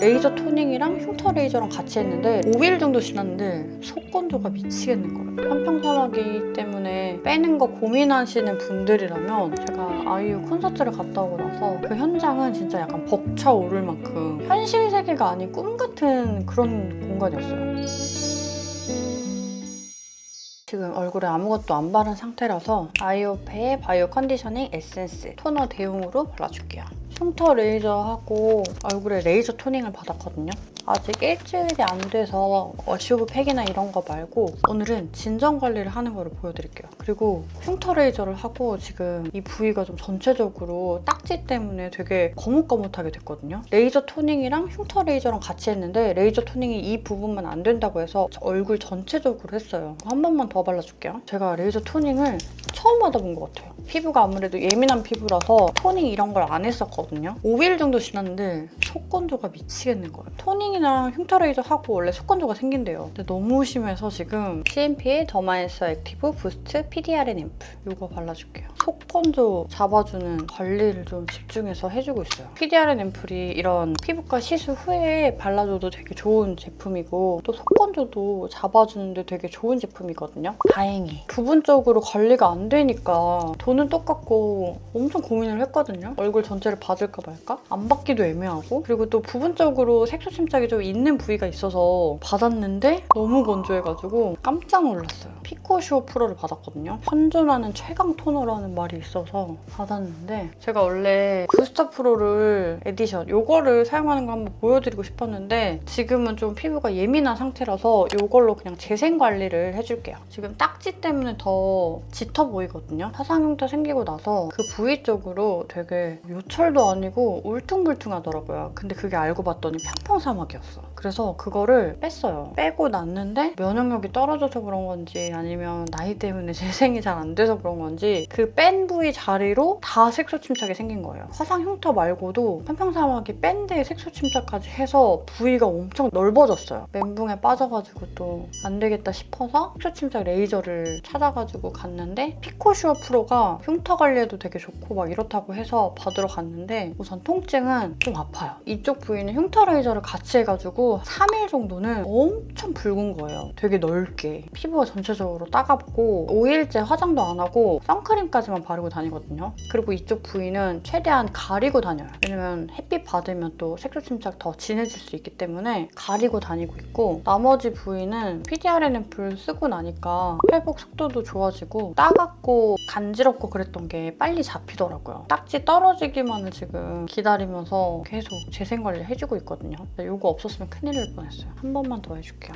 레이저 토닝이랑 흉터 레이저랑 같이 했는데 5일 정도 지났는데 속건조가 미치겠는 거예요. 편평사마귀 때문에 빼는 거 고민하시는 분들이라면 제가 아이유 콘서트를 갔다 오고 나서 그 현장은 진짜 약간 벅차오를 만큼 현실 세계가 아닌 꿈 같은 그런 공간이었어요. 지금 얼굴에 아무것도 안 바른 상태라서 아이오페의 바이오 컨디셔닝 에센스 토너 대용으로 발라줄게요. 흉터 레이저하고 얼굴에 레이저 토닝을 받았거든요. 아직 일주일이 안 돼서 워시오브 팩이나 이런 거 말고 오늘은 진정 관리를 하는 거를 보여드릴게요. 그리고 흉터 레이저를 하고 지금 이 부위가 좀 전체적으로 딱지 때문에 되게 거뭇거뭇하게 됐거든요. 레이저 토닝이랑 흉터 레이저랑 같이 했는데 레이저 토닝이 이 부분만 안 된다고 해서 얼굴 전체적으로 했어요. 한 번만 더 발라줄게요. 제가 레이저 토닝을 처음 받아본 것 같아요. 피부가 아무래도 예민한 피부라서 토닝 이런 걸 안 했었거든요. 5일 정도 지났는데 속건조가 미치겠는 거예요. 토닝이랑 흉터 레이저 하고 원래 속건조가 생긴대요. 근데 너무 심해서 지금 CMP의 더마앤서 액티브 부스트 PDRN 앰플 이거 발라줄게요. 속건조 잡아주는 관리를 좀 집중해서 해주고 있어요. PDRN 앰플이 이런 피부과 시술 후에 발라줘도 되게 좋은 제품이고 또 속건조도 잡아주는데 되게 좋은 제품이거든요. 다행히 부분적으로 관리가 안 되니까 돈은 똑같고 엄청 고민을 했거든요. 얼굴 전체를 받을까 말까? 안 받기도 애매하고 그리고 또 부분적으로 색소 침착이 좀 있는 부위가 있어서 받았는데 너무 건조해가지고 깜짝 놀랐어요. 피코슈어 프로를 받았거든요. 현존하는 최강 토너라는 말이 있어서 받았는데 제가 원래 부스터 프로를 에디션 이거를 사용하는 거 한번 보여드리고 싶었는데 지금은 좀 피부가 예민한 상태라서 이걸로 그냥 재생 관리를 해줄게요. 지금 딱지 때문에 더 짙어 보이거든요. 화상 흉터 생기고 나서 그 부위 쪽으로 되게 요철도 아니고 울퉁불퉁하더라고요. 근데 그게 알고 봤더니 편평사막이었어. 그래서 그거를 뺐어요. 빼고 났는데 면역력이 떨어져서 그런 건지 아니면 나이 때문에 재생이 잘 안 돼서 그런 건지 그 뺀 부위 자리로 다 색소 침착이 생긴 거예요. 화상 흉터 말고도 편평사막이 뺀 데에 색소 침착까지 해서 부위가 엄청 넓어졌어요. 멘붕에 빠져가지고 또 안 되겠다 싶어서 색소 침착 레이저를 찾아가지고 갔는데 피코슈어 프로가 흉터 관리에도 되게 좋고 막 이렇다고 해서 받으러 갔는데 우선 통증은 좀 아파요. 이쪽 부위는 흉터 레이저를 같이 해가지고 3일 정도는 엄청 붉은 거예요. 되게 넓게. 피부가 전체적으로 따갑고 5일째 화장도 안 하고 선크림까지만 바르고 다니거든요. 그리고 이쪽 부위는 최대한 가리고 다녀요. 왜냐면 햇빛 받으면 또 색소 침착 더 진해질 수 있기 때문에 가리고 다니고 있고 나머지 부위는 PDRN 앰플 쓰고 나니까 회복 속도도 좋아지고 따갑고 간지럽고 그랬던 게 빨리 잡히더라고요. 딱지 떨어지기만을 지금 기다리면서 계속 재생관리 해주고 있거든요. 이거 없었으면 큰일 날 뻔했어요. 한 번만 더 해줄게요.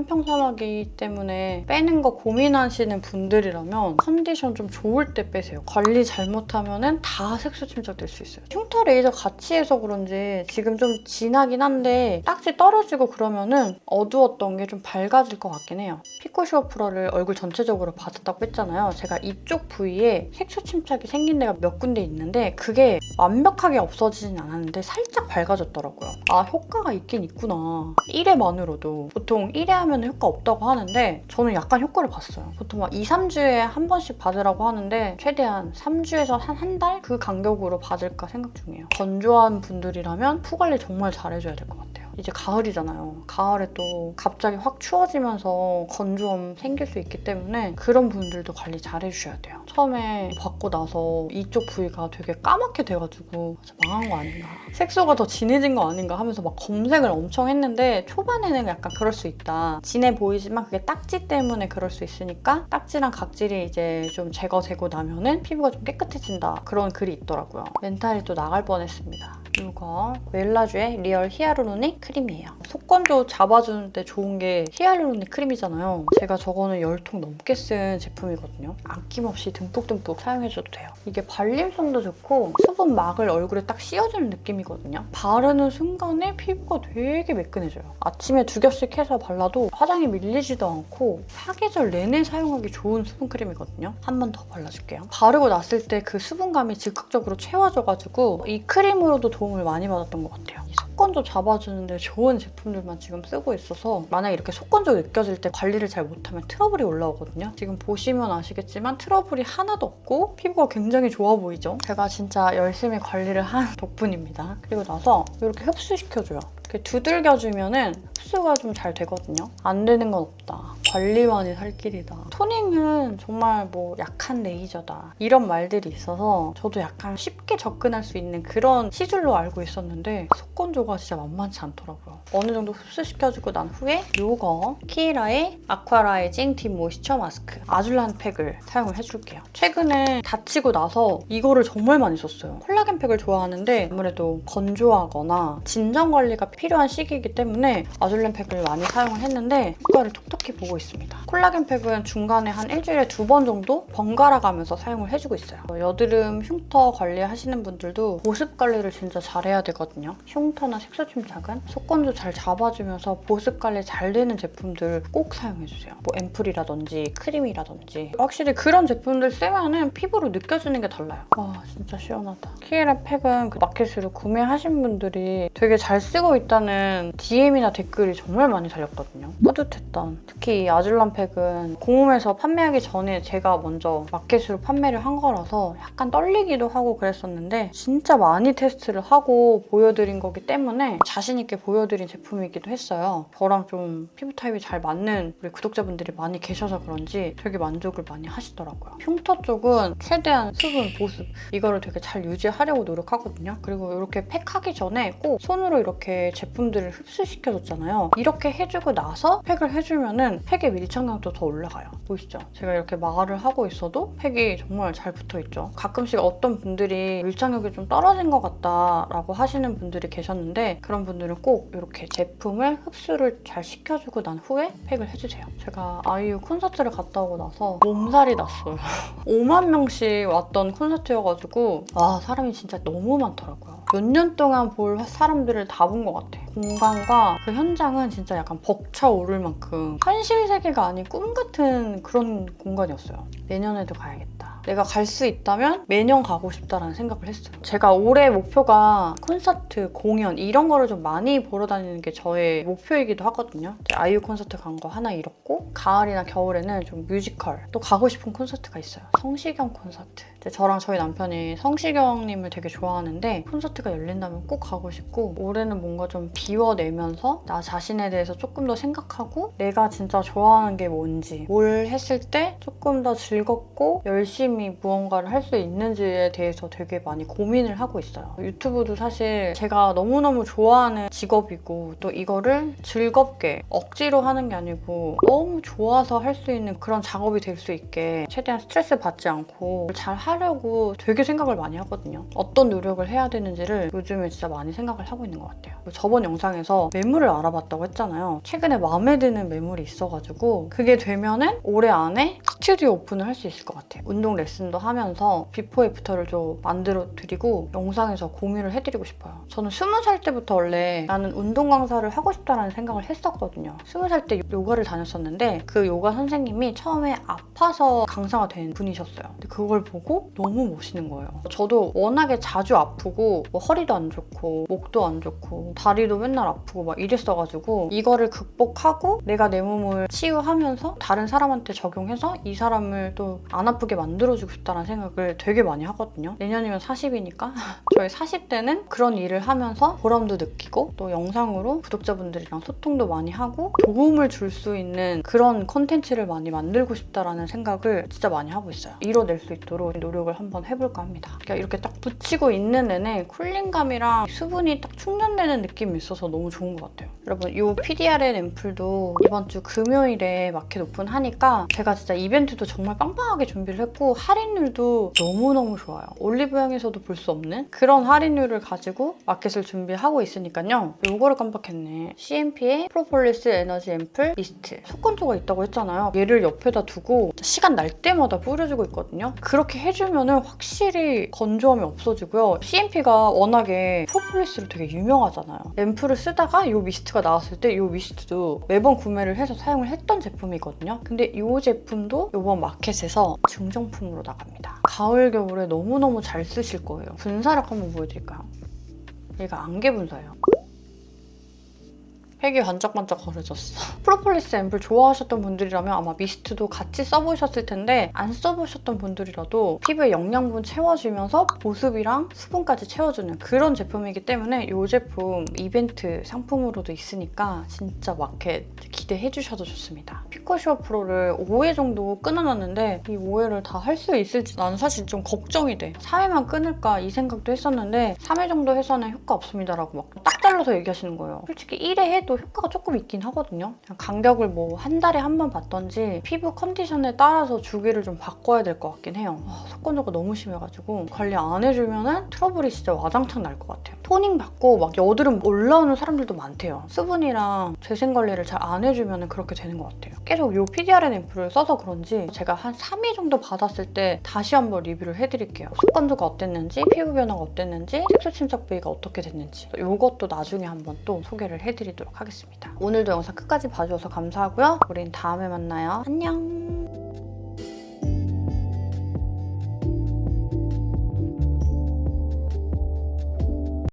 편평사마귀 때문에 빼는 거 고민하시는 분들이라면 컨디션 좀 좋을 때 빼세요. 관리 잘못하면 다 색소 침착될 수 있어요. 흉터 레이저 같이 해서 그런지 지금 좀 진하긴 한데 딱지 떨어지고 그러면은 어두웠던 게 좀 밝아질 것 같긴 해요. 피코슈어 프로를 얼굴 전체적으로 받았다고 했잖아요. 제가 이쪽 부위에 색소 침착이 생긴 데가 몇 군데 있는데 그게 완벽하게 없어지진 않았는데 살짝 밝아졌더라고요. 아, 효과가 있긴 있구나. 1회만으로도. 보통 1회 하면 효과 없다고 하는데 저는 약간 효과를 봤어요. 보통 막 2, 3주에 한 번씩 받으라고 하는데 최대한 3주에서 한 달? 그 간격으로 받을까 생각 중이에요. 건조한 분들이라면 푸 관리 정말 잘해줘야 될 것 같아요. 이제 가을이잖아요. 가을에 또 갑자기 확 추워지면서 건조함 생길 수 있기 때문에 그런 분들도 관리 잘 해주셔야 돼요. 처음에 받고 나서 이쪽 부위가 되게 까맣게 돼가지고 망한 거 아닌가, 색소가 더 진해진 거 아닌가 하면서 막 검색을 엄청 했는데 초반에는 약간 그럴 수 있다. 진해 보이지만 그게 딱지 때문에 그럴 수 있으니까 딱지랑 각질이 이제 좀 제거되고 나면은 피부가 좀 깨끗해진다. 그런 글이 있더라고요. 멘탈이 또 나갈 뻔했습니다. 이거 웰라쥬의 리얼 히아루로닉 크림이에요. 속건조 잡아주는데 좋은 게 히알루로닉 크림이잖아요. 제가 저거는 10통 넘게 쓴 제품이거든요. 아낌없이 듬뿍듬뿍 사용해줘도 돼요. 이게 발림성도 좋고 수분막을 얼굴에 딱 씌워주는 느낌이거든요. 바르는 순간에 피부가 되게 매끈해져요. 아침에 2겹씩 해서 발라도 화장이 밀리지도 않고 사계절 내내 사용하기 좋은 수분크림이거든요. 한 번 더 발라줄게요. 바르고 났을 때 그 수분감이 즉각적으로 채워져가지고 이 크림으로도 도움을 많이 받았던 것 같아요. 이 속건조 잡아주는데 좋은 제품들만 지금 쓰고 있어서 만약에 이렇게 속건조 느껴질 때 관리를 잘 못하면 트러블이 올라오거든요. 지금 보시면 아시겠지만 트러블이 하나도 없고 피부가 굉장히 좋아 보이죠? 제가 진짜 열심히 관리를 한 덕분입니다. 그리고 나서 이렇게 흡수시켜줘요. 이렇게 두들겨주면은 흡수가 좀 잘 되거든요. 안 되는 건 없다. 관리만이 살 길이다. 토닝은 정말 뭐 약한 레이저다. 이런 말들이 있어서 저도 약간 쉽게 접근할 수 있는 그런 시술로 알고 있었는데 속건조가 진짜 만만치 않더라고요. 어느 정도 흡수시켜주고 난 후에 요거 키라의 아쿠아라이징 딥 모이스처 마스크 아줄란 팩을 사용을 해줄게요. 최근에 다치고 나서 이거를 정말 많이 썼어요. 콜라겐 팩을 좋아하는데 아무래도 건조하거나 진정 관리가 필요한 시기이기 때문에 아줄란 팩을 많이 사용을 했는데 효과를 톡톡히 보고 있습니다. 콜라겐 팩은 중간에 한 일주일에 2번 정도 번갈아 가면서 사용을 해주고 있어요. 여드름 흉터 관리하시는 분들도 보습 관리를 진짜 잘해야 되거든요. 흉터나 색소 침착은 속건조 잘 잡아주면서 보습 관리 잘 되는 제품들 꼭 사용해주세요. 뭐 앰플이라든지 크림이라든지 확실히 그런 제품들 쓰면은 피부로 느껴지는 게 달라요. 와 진짜 시원하다. 키라 팩은 그 마켓으로 구매하신 분들이 되게 잘 쓰고 있다는 DM이나 댓글이 정말 많이 달렸거든요. 뿌듯했던. 특히 이 아줄란 팩은 공홈에서 판매하기 전에 제가 먼저 마켓으로 판매를 한 거라서 약간 떨리기도 하고 그랬었는데 진짜 많이 테스트를 하고 보여드린 거기 때문에 자신 있게 보여드린 제품이기도 했어요. 저랑 좀 피부 타입이 잘 맞는 우리 구독자분들이 많이 계셔서 그런지 되게 만족을 많이 하시더라고요. 흉터 쪽은 최대한 수분, 보습 이거를 되게 잘 유지하려고 노력하거든요. 그리고 이렇게 팩하기 전에 꼭 손으로 이렇게 제품들을 흡수시켜줬잖아요. 이렇게 해주고 나서 팩을 해주면은 팩의 밀착력도 더 올라가요. 보이시죠? 제가 이렇게 말을 하고 있어도 팩이 정말 잘 붙어있죠. 가끔씩 어떤 분들이 밀착력이 좀 떨어진 것 같다라고 하시는 분들이 계셨는데 그런 분들은 꼭 이렇게 제품을 흡수를 잘 시켜주고 난 후에 팩을 해주세요. 제가 아이유 콘서트를 갔다 오고 나서 몸살이 났어요. 5만 명씩 왔던 콘서트여가지고 와 사람이 진짜 너무 많더라고요. 몇 년 동안 볼 사람들을 다 본 것 같아. 공간과 그 현장은 진짜 약간 벅차오를 만큼 현실 세계가 아닌 꿈 같은 그런 공간이었어요. 내년에도 가야겠다. 내가 갈 수 있다면 매년 가고 싶다라는 생각을 했어요. 제가 올해 목표가 콘서트, 공연 이런 거를 좀 많이 보러 다니는 게 저의 목표이기도 하거든요. 아이유 콘서트 간 거 하나 잃었고 가을이나 겨울에는 좀 뮤지컬 또 가고 싶은 콘서트가 있어요. 성시경 콘서트. 저랑 저희 남편이 성시경님을 되게 좋아하는데 콘서트가 열린다면 꼭 가고 싶고 올해는 뭔가 좀 비워내면서 나 자신에 대해서 조금 더 생각하고 내가 진짜 좋아하는 게 뭔지 뭘 했을 때 조금 더 즐겁고 열심히 무언가를 할 수 있는지에 대해서 되게 많이 고민을 하고 있어요. 유튜브도 사실 제가 너무너무 좋아하는 직업이고 또 이거를 즐겁게 억지로 하는 게 아니고 너무 좋아서 할 수 있는 그런 작업이 될 수 있게 최대한 스트레스 받지 않고 잘 하려고 되게 생각을 많이 하거든요. 어떤 노력을 해야 되는지를 요즘에 진짜 많이 생각을 하고 있는 것 같아요. 저번 영상에서 매물을 알아봤다고 했잖아요. 최근에 마음에 드는 매물이 있어가지고 그게 되면은 올해 안에 스튜디오 오픈을 할 수 있을 것 같아요. 운동 레슨도 하면서 비포 애프터를 좀 만들어 드리고 영상에서 공유를 해드리고 싶어요. 저는 20살 때부터 원래 나는 운동 강사를 하고 싶다라는 생각을 했었거든요. 20살 때 요가를 다녔었는데 그 요가 선생님이 처음에 아파서 강사가 된 분이셨어요. 근데 그걸 보고 너무 멋있는 거예요. 저도 워낙에 자주 아프고 뭐 허리도 안 좋고 목도 안 좋고 다리도 맨날 아프고 막 이랬어가지고 이거를 극복하고 내가 내 몸을 치유하면서 다른 사람한테 적용해서 이 사람을 또 안 아프게 만들어주고 싶다는 생각을 되게 많이 하거든요. 내년이면 40이니까 저희 40대는 그런 일을 하면서 보람도 느끼고 또 영상으로 구독자분들이랑 소통도 많이 하고 도움을 줄 수 있는 그런 콘텐츠를 많이 만들고 싶다라는 생각을 진짜 많이 하고 있어요. 이뤄낼 수 있도록 노력을 한번 해볼까 합니다. 그러니까 이렇게 딱 붙이고 있는 내내 쿨링감이랑 수분이 딱 충전되는 느낌이 있어서 너무 좋은 것 같아요. 여러분 이 PDRN 앰플도 이번 주 금요일에 마켓 오픈하니까 제가 진짜 이벤트도 정말 빵빵하게 준비를 했고 할인율도 너무너무 좋아요. 올리브영에서도 볼 수 없는 그런 할인율을 가지고 마켓을 준비하고 있으니까요. 이거를 깜빡했네. CMP의 프로폴리스 에너지 앰플 미스트. 속건조가 있다고 했잖아요. 얘를 옆에다 두고 시간 날 때마다 뿌려주고 있거든요. 그렇게 해주면 확실히 건조함이 없어지고요. CMP가 워낙에 프로폴리스로 되게 유명하잖아요. 앰플을 쓰다가 이 미스트가 나왔을 때 이 미스트도 매번 구매를 해서 사용을 했던 제품이거든요. 근데 이 제품도 이번 마켓에서 증정품으로 나갑니다. 가을, 겨울에 너무너무 잘 쓰실 거예요. 분사력 한번 보여드릴까요? 얘가 안개 분사예요. 색이 반짝반짝 거려졌어. 프로폴리스 앰플 좋아하셨던 분들이라면 아마 미스트도 같이 써보셨을 텐데 안 써보셨던 분들이라도 피부에 영양분 채워주면서 보습이랑 수분까지 채워주는 그런 제품이기 때문에 이 제품 이벤트 상품으로도 있으니까 진짜 마켓 기대해주셔도 좋습니다. 피코슈어 프로를 5회 정도 끊어놨는데 이 5회를 다 할 수 있을지 나는 사실 좀 걱정이 돼. 4회만 끊을까 이 생각도 했었는데 3회 정도 해서는 효과 없습니다라고 막 딱 잘라서 얘기하시는 거예요. 솔직히 1회 해도 효과가 조금 있긴 하거든요. 간격을 뭐 한 달에 한 번 받던지 피부 컨디션에 따라서 주기를 좀 바꿔야 될 것 같긴 해요. 속건조가 너무 심해가지고 관리 안 해주면 트러블이 진짜 와장창 날 것 같아요. 토닝 받고 막 여드름 올라오는 사람들도 많대요. 수분이랑 재생 관리를 잘 안 해주면 그렇게 되는 것 같아요. 계속 이 PDRN 앰플을 써서 그런지 제가 한 3일 정도 받았을 때 다시 한번 리뷰를 해드릴게요. 속건조가 어땠는지, 피부 변화가 어땠는지, 색소 침착 부위가 어떻게 됐는지 이것도 나중에 한번 또 소개를 해드리도록 하겠습니다. 오늘도 영상 끝까지 봐주셔서 감사하고요. 우린 다음에 만나요. 안녕!